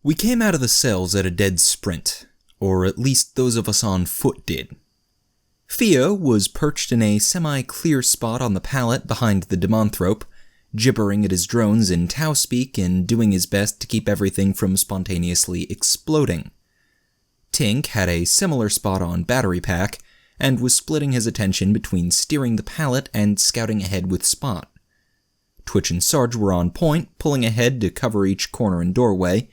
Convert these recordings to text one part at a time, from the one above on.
We came out of the cells at a dead sprint, or at least those of us on foot did. Theo was perched in a semi-clear spot on the pallet behind the Demonthrope, gibbering at his drones in Tau speak and doing his best to keep everything from spontaneously exploding. Tink had a similar spot on Battery Pack, and was splitting his attention between steering the pallet and scouting ahead with Spot. Twitch and Sarge were on point, pulling ahead to cover each corner and doorway.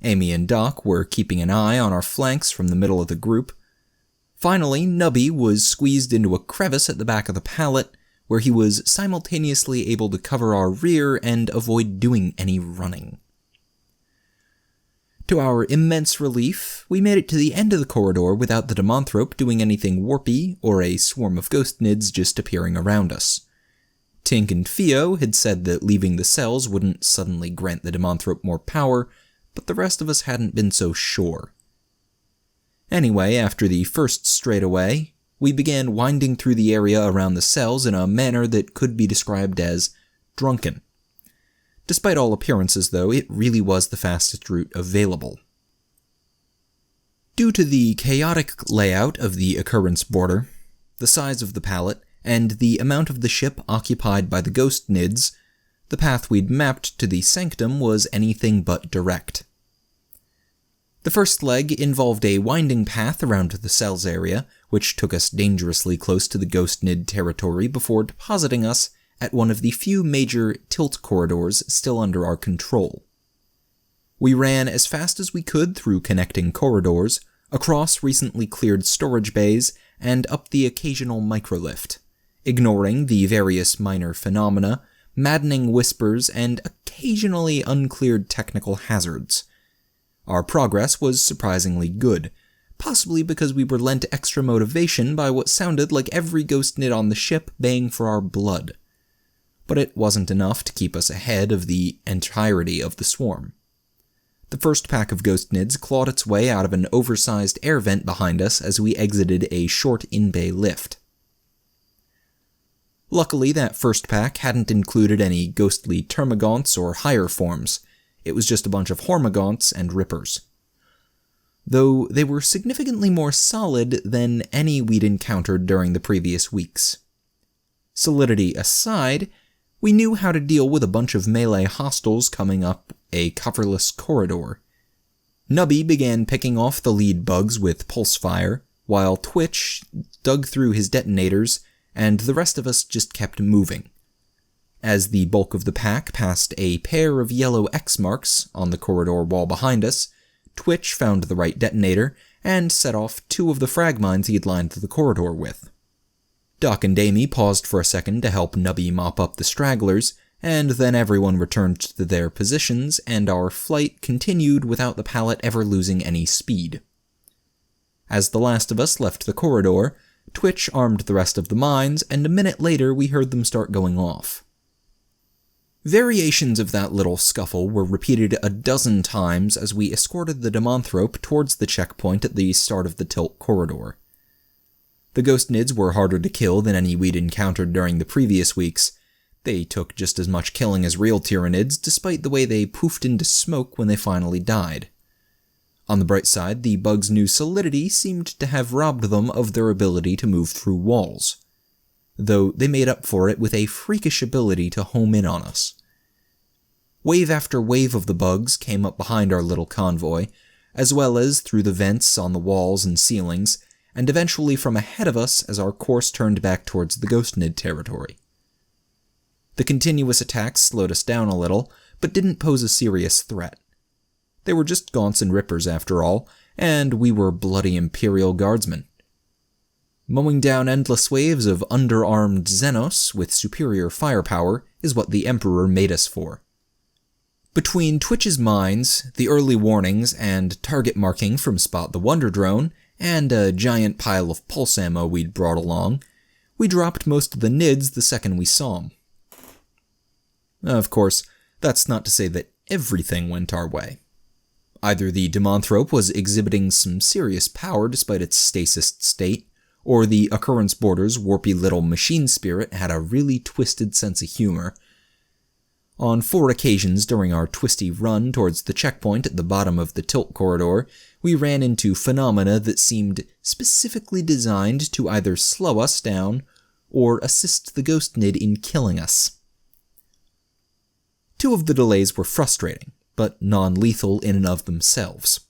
Amy and Doc were keeping an eye on our flanks from the middle of the group. Finally, Nubby was squeezed into a crevice at the back of the pallet, where he was simultaneously able to cover our rear and avoid doing any running. To our immense relief, we made it to the end of the corridor without the Demonthrope doing anything warpy or a swarm of ghost knids just appearing around us. Tink and Theo had said that leaving the cells wouldn't suddenly grant the Demonthrope more power, but the rest of us hadn't been so sure. Anyway, after the first straightaway, we began winding through the area around the cells in a manner that could be described as drunken. Despite all appearances, though, it really was the fastest route available. Due to the chaotic layout of the occurrence border, the size of the pallet, and the amount of the ship occupied by the ghost knids, the path we'd mapped to the sanctum was anything but direct. The first leg involved a winding path around the cells area, which took us dangerously close to the ghost knid territory before depositing us at one of the few major tilt corridors still under our control. We ran as fast as we could through connecting corridors, across recently cleared storage bays, and up the occasional microlift, ignoring the various minor phenomena, maddening whispers, and occasionally uncleared technical hazards. Our progress was surprisingly good, possibly because we were lent extra motivation by what sounded like every ghost knid on the ship baying for our blood. But it wasn't enough to keep us ahead of the entirety of the swarm. The first pack of ghost knids clawed its way out of an oversized air vent behind us as we exited a short in-bay lift. Luckily, that first pack hadn't included any ghostly termagants or higher forms. It was just a bunch of hormagaunts and rippers. Though they were significantly more solid than any we'd encountered during the previous weeks. Solidity aside, we knew how to deal with a bunch of melee hostiles coming up a coverless corridor. Nubby began picking off the lead bugs with pulse fire, while Twitch dug through his detonators, and the rest of us just kept moving. As the bulk of the pack passed a pair of yellow X marks on the corridor wall behind us, Twitch found the right detonator and set off 2 of the frag mines he had lined the corridor with. Doc and Amy paused for a second to help Nubby mop up the stragglers, and then everyone returned to their positions, and our flight continued without the pallet ever losing any speed. As the last of us left the corridor, Twitch armed the rest of the mines, and a minute later we heard them start going off. Variations of that little scuffle were repeated a dozen times as we escorted the Demonthrope towards the checkpoint at the start of the tilt corridor. The ghost knids were harder to kill than any we'd encountered during the previous weeks. They took just as much killing as real Tyranids, despite the way they poofed into smoke when they finally died. On the bright side, the bugs' new solidity seemed to have robbed them of their ability to move through walls, though they made up for it with a freakish ability to home in on us. Wave after wave of the bugs came up behind our little convoy, as well as through the vents on the walls and ceilings, and eventually from ahead of us as our course turned back towards the ghost knid territory. The continuous attacks slowed us down a little, but didn't pose a serious threat. They were just gaunts and rippers after all, and we were bloody Imperial Guardsmen. Mowing down endless waves of underarmed Xenos with superior firepower is what the Emperor made us for. Between Twitch's mines, the early warnings, and target marking from Spot the Wonder Drone, and a giant pile of pulse ammo we'd brought along, we dropped most of the nids the second we saw them. Of course, that's not to say that everything went our way. Either the Demonthrope was exhibiting some serious power despite its stasist state, or the occurrence border's warpy little machine spirit had a really twisted sense of humor. On 4 occasions during our twisty run towards the checkpoint at the bottom of the tilt corridor, we ran into phenomena that seemed specifically designed to either slow us down or assist the ghost knid in killing us. 2 of the delays were frustrating, but non-lethal in and of themselves.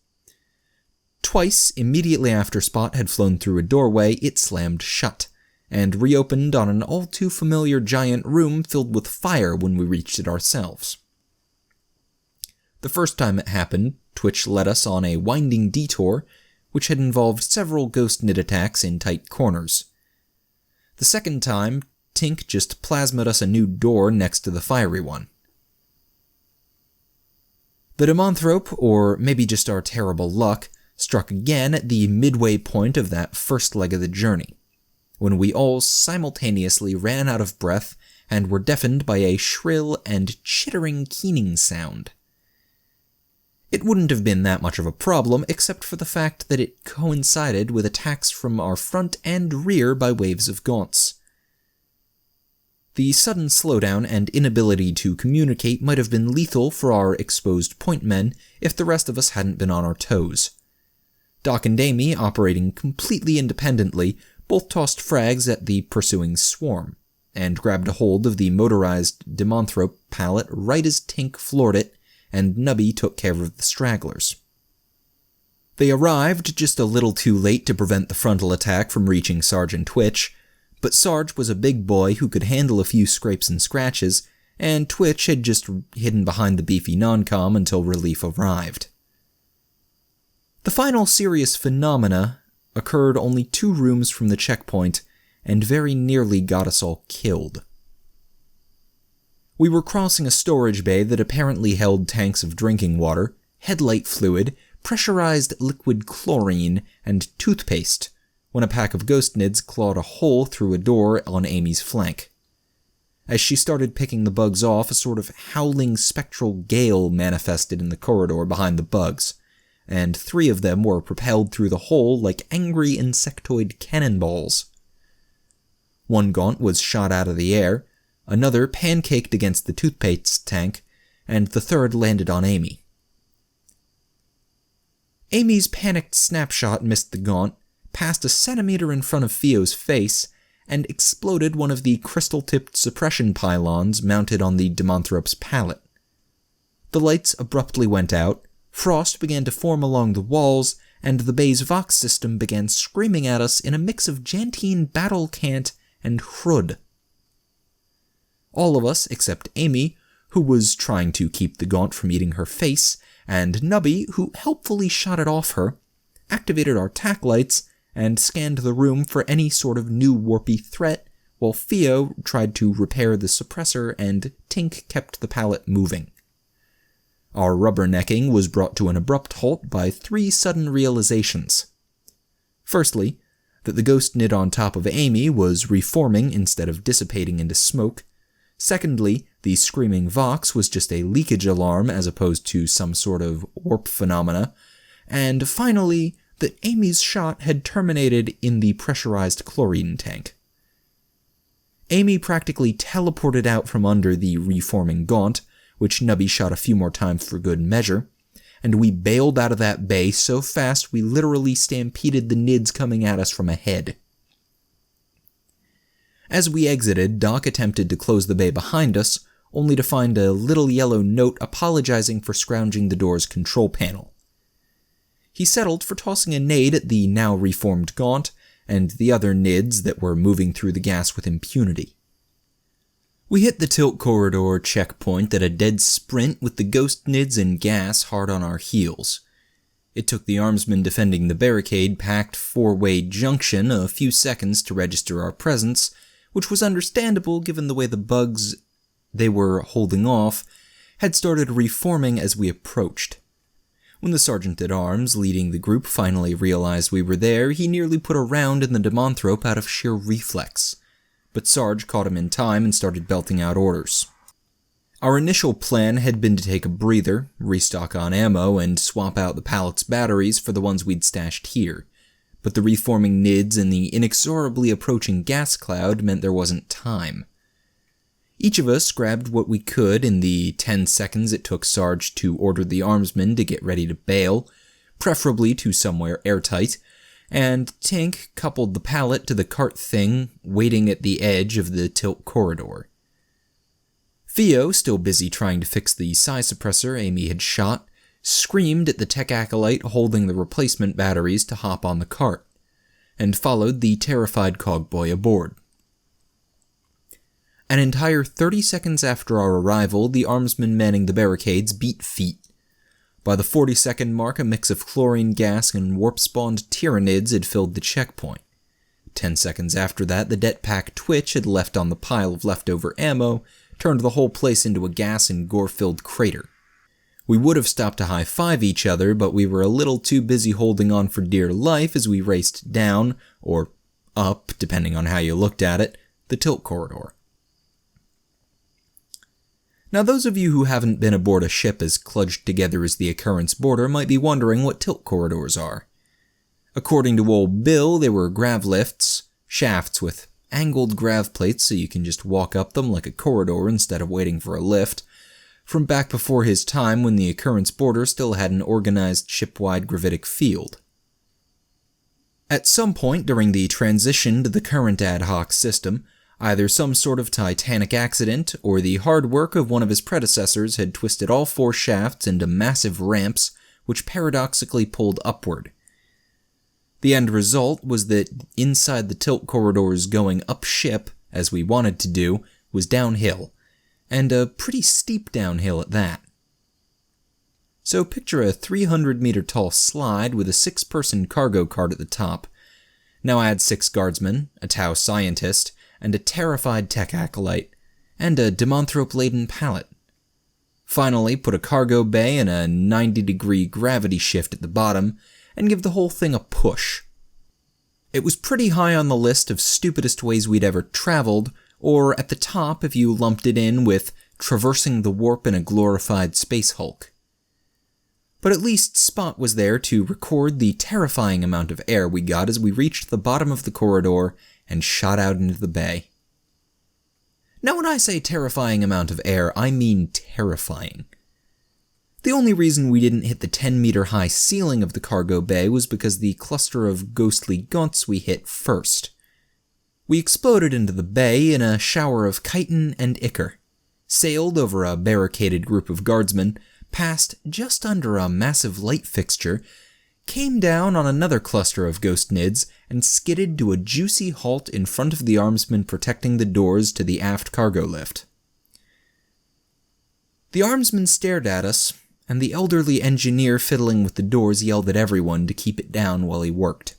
Twice, immediately after Spot had flown through a doorway, it slammed shut, and reopened on an all-too-familiar giant room filled with fire when we reached it ourselves. The first time it happened, Twitch led us on a winding detour, which had involved several ghost knit attacks in tight corners. The second time, Tink just plasmaed us a new door next to the fiery one. The Demonthrope, or maybe just our terrible luck, struck again at the midway point of that first leg of the journey, when we all simultaneously ran out of breath and were deafened by a shrill and chittering keening sound. It wouldn't have been that much of a problem except for the fact that it coincided with attacks from our front and rear by waves of gaunts. The sudden slowdown and inability to communicate might have been lethal for our exposed point men if the rest of us hadn't been on our toes. Doc and Amy, operating completely independently, both tossed frags at the pursuing swarm, and grabbed a hold of the motorized Demonthrope pallet right as Tink floored it, and Nubby took care of the stragglers. They arrived just a little too late to prevent the frontal attack from reaching Sergeant Twitch, but Sarge was a big boy who could handle a few scrapes and scratches, and Twitch had just hidden behind the beefy non-com until relief arrived. The final serious phenomena occurred only 2 rooms from the checkpoint, and very nearly got us all killed. We were crossing a storage bay that apparently held tanks of drinking water, headlight fluid, pressurized liquid chlorine, and toothpaste, when a pack of ghost nids clawed a hole through a door on Amy's flank. As she started picking the bugs off, a sort of howling spectral gale manifested in the corridor behind the bugs, and 3 of them were propelled through the hole like angry insectoid cannonballs. 1 gaunt was shot out of the air, another pancaked against the toothpaste tank, and the 3rd landed on Amy. Amy's panicked snapshot missed the gaunt, passed a centimeter in front of Theo's face, and exploded one of the crystal-tipped suppression pylons mounted on the Demonthrope's pallet. The lights abruptly went out, frost began to form along the walls, and the bay's Vox system began screaming at us in a mix of Jantine battle cant and Hrud. All of us, except Amy, who was trying to keep the gaunt from eating her face, and Nubby, who helpfully shot it off her, activated our tack lights and scanned the room for any sort of new warpy threat, while Theo tried to repair the suppressor and Tink kept the pallet moving. Our rubbernecking was brought to an abrupt halt by 3 sudden realizations. Firstly, that the ghost knit on top of Amy was reforming instead of dissipating into smoke. Secondly, the screaming Vox was just a leakage alarm as opposed to some sort of warp phenomena. And finally, that Amy's shot had terminated in the pressurized chlorine tank. Amy practically teleported out from under the reforming gaunt, which Nubby shot a few more times for good measure, and we bailed out of that bay so fast we literally stampeded the nids coming at us from ahead. As we exited, Doc attempted to close the bay behind us, only to find a little yellow note apologizing for scrounging the door's control panel. He settled for tossing a nade at the now reformed gaunt, and the other nids that were moving through the gas with impunity. We hit the tilt corridor checkpoint at a dead sprint with the ghost nids and gas hard on our heels. It took the armsmen defending the barricade-packed 4-way junction a few seconds to register our presence, which was understandable given the way the bugs they were holding off had started reforming as we approached. When the sergeant-at-arms leading the group finally realized we were there, he nearly put a round in the Demonthrope out of sheer reflex, but Sarge caught him in time and started belting out orders. Our initial plan had been to take a breather, restock on ammo, and swap out the pallet's batteries for the ones we'd stashed here, but the reforming nids and the inexorably approaching gas cloud meant there wasn't time. Each of us grabbed what we could in the 10 seconds it took Sarge to order the armsmen to get ready to bail, preferably to somewhere airtight, and Tink coupled the pallet to the cart thing waiting at the edge of the tilt corridor. Theo, still busy trying to fix the psi suppressor Amy had shot, screamed at the tech acolyte holding the replacement batteries to hop on the cart, and followed the terrified cogboy aboard. An entire 30 seconds after our arrival, the armsmen manning the barricades beat feet. By the 40-second mark, a mix of chlorine gas and warp-spawned Tyranids had filled the checkpoint. 10 seconds after that, the det pack Twitch had left on the pile of leftover ammo, turned the whole place into a gas and gore-filled crater. We would have stopped to high-five each other, but we were a little too busy holding on for dear life as we raced down, or up, depending on how you looked at it, the tilt corridor. Now, those of you who haven't been aboard a ship as kludged together as the Occurrence border might be wondering what tilt corridors are. According to old Bill, they were grav lifts, shafts with angled grav plates so you can just walk up them like a corridor instead of waiting for a lift, from back before his time when the Occurrence border still had an organized ship-wide gravitic field. At some point during the transition to the current ad hoc system, either some sort of titanic accident or the hard work of one of his predecessors had twisted all 4 shafts into massive ramps which paradoxically pulled upward. The end result was that inside the tilt corridors going up ship, as we wanted to do, was downhill, and a pretty steep downhill at that. So picture a 300-meter tall slide with a 6-person cargo cart at the top. Now add 6 guardsmen, a Tau scientist, and a terrified tech acolyte, and a demonthrope-laden pallet. Finally, put a cargo bay and a 90-degree gravity shift at the bottom, and give the whole thing a push. It was pretty high on the list of stupidest ways we'd ever traveled, or at the top if you lumped it in with traversing the warp in a glorified space hulk. But at least Spot was there to record the terrifying amount of air we got as we reached the bottom of the corridor and shot out into the bay. Now when I say terrifying amount of air, I mean terrifying. The only reason we didn't hit the 10-meter high ceiling of the cargo bay was because the cluster of ghostly gaunts we hit first. We exploded into the bay in a shower of chitin and ichor, sailed over a barricaded group of guardsmen, passed just under a massive light fixture, came down on another cluster of ghost nids, and skidded to a juicy halt in front of the armsmen protecting the doors to the aft cargo lift. The armsmen stared at us, and the elderly engineer fiddling with the doors yelled at everyone to keep it down while he worked.